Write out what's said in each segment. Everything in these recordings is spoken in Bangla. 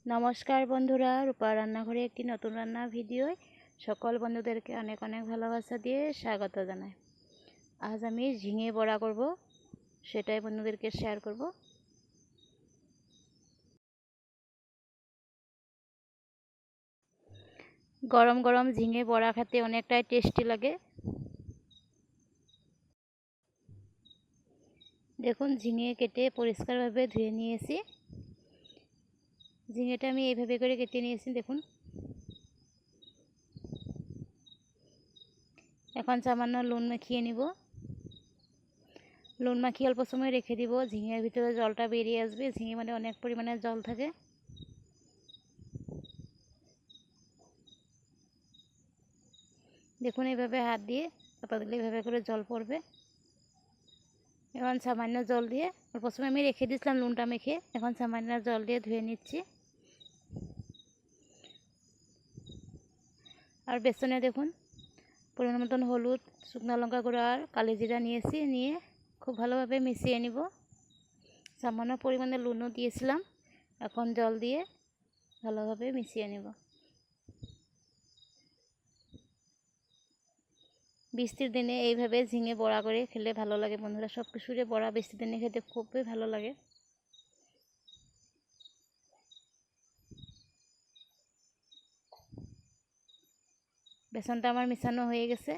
নমস্কার বন্ধুরা, রূপা রান্নাঘরে একটি নতুন রান্না ভিডিওয় সকল বন্ধুদেরকে অনেক অনেক ভালোবাসা দিয়ে স্বাগত জানাই। আজ আমি ঝিঙে বড়া করব, সেটাই বন্ধুদেরকে শেয়ার করব। গরম গরম ঝিঙে বড়া খেতে অনেকটাই টেস্টি লাগে। দেখুন, ঝিঙে কেটে পরিষ্কারভাবে ধুয়ে নিয়েছি। ঝিঙেটা আমি এইভাবে করে কেটে নিয়েছি। দেখুন, এখন সামান্য নুন মাখিয়ে নিব। নুন মাখিয়ে অল্প সময় রেখে দিব। ঝিঙের ভিতরে জলটা বেরিয়ে আসবে। ঝিঙে মানে অনেক পরিমাণে জল থাকে। দেখুন, এইভাবে হাত দিয়ে চাপা দিলে এইভাবে করে জল পড়বে। এখন সামান্য জল দিয়ে অল্প সময় আমি রেখে দিয়েছিলাম নুনটা মেখে। এখন সামান্য জল দিয়ে ধুয়ে নিচ্ছি। আর বেসনে দেখুন পরিমাণ মতন হলুদ, শুকনো লঙ্কা গুঁড়ো আর কালি জিরা নিয়েছি। নিয়ে খুব ভালোভাবে মিশিয়ে নিব। সামান্য পরিমাণে নুনও দিয়েছিলাম। এখন জল দিয়ে ভালোভাবে মিশিয়ে নেব। বৃষ্টির দিনে এইভাবে ঝিঙে বড়া করে খেলে ভালো লাগে বন্ধুরা। সব কিছুরে বড়া বৃষ্টির দিনে খেতে খুবই ভালো লাগে। বেসনটা আমার মিশানো হয়ে গেছে।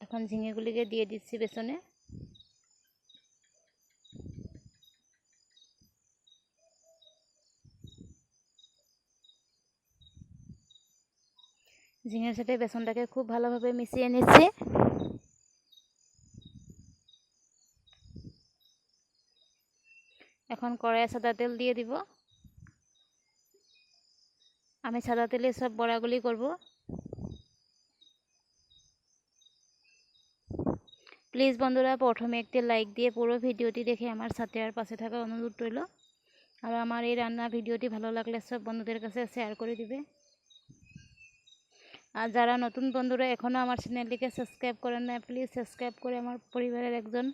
এখন ঝিঙেগুলিকে দিয়ে দিচ্ছি বেসনে। ঝিঙের সাথে বেসনটাকে খুব ভালোভাবে মিশিয়ে নিচ্ছি। এখন কড়াইয়ে সাদা তেল দিয়ে দিব। আমি সাদা তেলে সব বড়াগুলি করব। প্লিজ বন্ধুরা, প্রথমে একটি লাইক দিয়ে পুরো ভিডিওটি দেখে আমার সাথে আর পাশে থাকা অনুরোধ রইল। আর আমার এই রান্না ভিডিওটি ভালো লাগলে সব বন্ধুদের কাছে শেয়ার করে দিবে। আর যারা নতুন বন্ধুরা এখনও আমার চ্যানেলটিকে সাবস্ক্রাইব করেন না, প্লিজ সাবস্ক্রাইব করে আমার পরিবারের একজন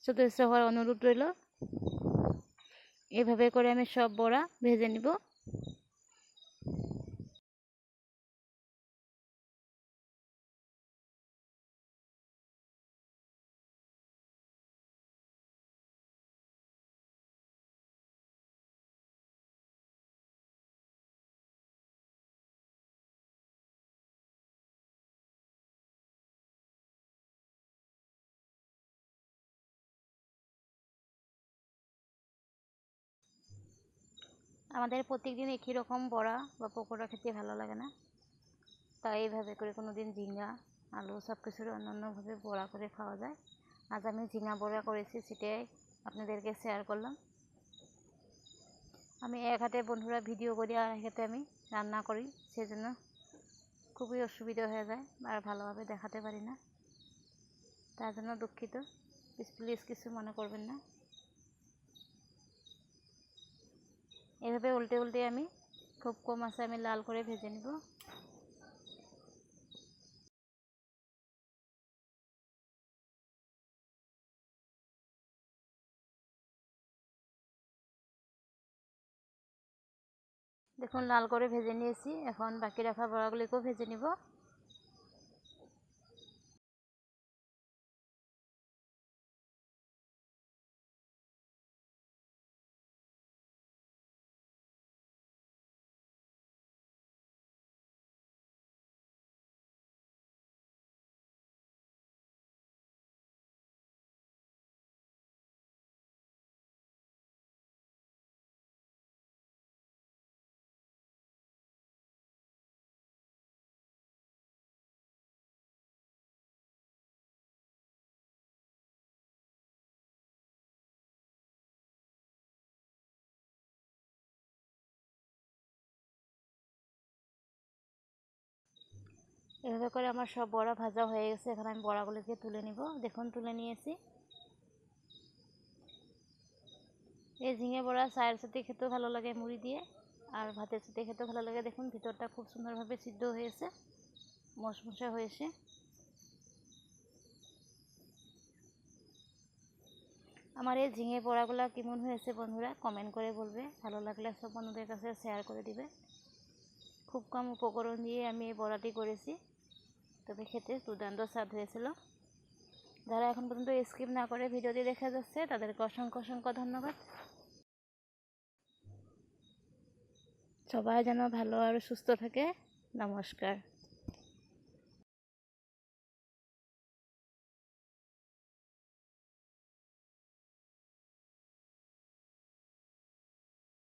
সদস্য হওয়ার অনুরোধ রইল। এভাবে করে আমি সব বড়া ভেজে নিব। আমাদের প্রত্যেকদিন একই রকম বড়া বা পকোড়া খেতে ভালো লাগে না, তাই এইভাবে করে কোনো দিন ঝিঙ্গা, আলু সব কিছুর অন্যান্যভাবে বড়া করে খাওয়া যায়। আজ আমি ঝিঙ্গা বড়া করেছি, সেটাই আপনাদেরকে শেয়ার করলাম। আমি এক হাতে বন্ধুরা ভিডিও করি আর এক হাতে আমি রান্না করি, সেজন্য খুবই অসুবিধা হয়ে যায় আর ভালোভাবে দেখাতে পারি না। তার জন্য দুঃখিত, প্লিজ কিছু মনে করবেন না। এভাবে উল্টে উল্টে আমি খুব কম আঁচে আমি লাল করে ভেজে নিব। দেখুন, লাল করে ভেজে নিয়েছি। এখন বাকি রাখা বড়াগুলিকেও ভেজে নিব। এভাবে করে আমার সব বড়া ভাজা হয়ে গেছে। এখন আমি বড়াগুলিকে তুলে নিব। দেখুন, তুলে নিয়েছি। এই ঝিঙে বড়া চায়ের সাথে খেতেও ভালো লাগে, মুড়ি দিয়ে, আর ভাতের সাথে খেতেও ভালো লাগে। দেখুন, ভিতরটা খুব সুন্দরভাবে সিদ্ধ হয়েছে, মশমশা হয়েছে। আমার এই ঝিঙে বড়াগুলো কেমন হয়েছে বন্ধুরা কমেন্ট করে বলবে, ভালো লাগলে সব বন্ধুদের কাছে শেয়ার করে দিবে। খুব কম উপকরণ দিয়ে আমি এই বড়াটি করেছি, তবে খেতে দুর্দান্ত স্বাদ হয়েছিল। যারা এখন পর্যন্ত স্কিপ না করে ভিডিওটি দেখে যাচ্ছে তাদেরকে অসংখ্য অসংখ্য ধন্যবাদ। সবাই যেন ভালো আর সুস্থ থাকে। নমস্কার।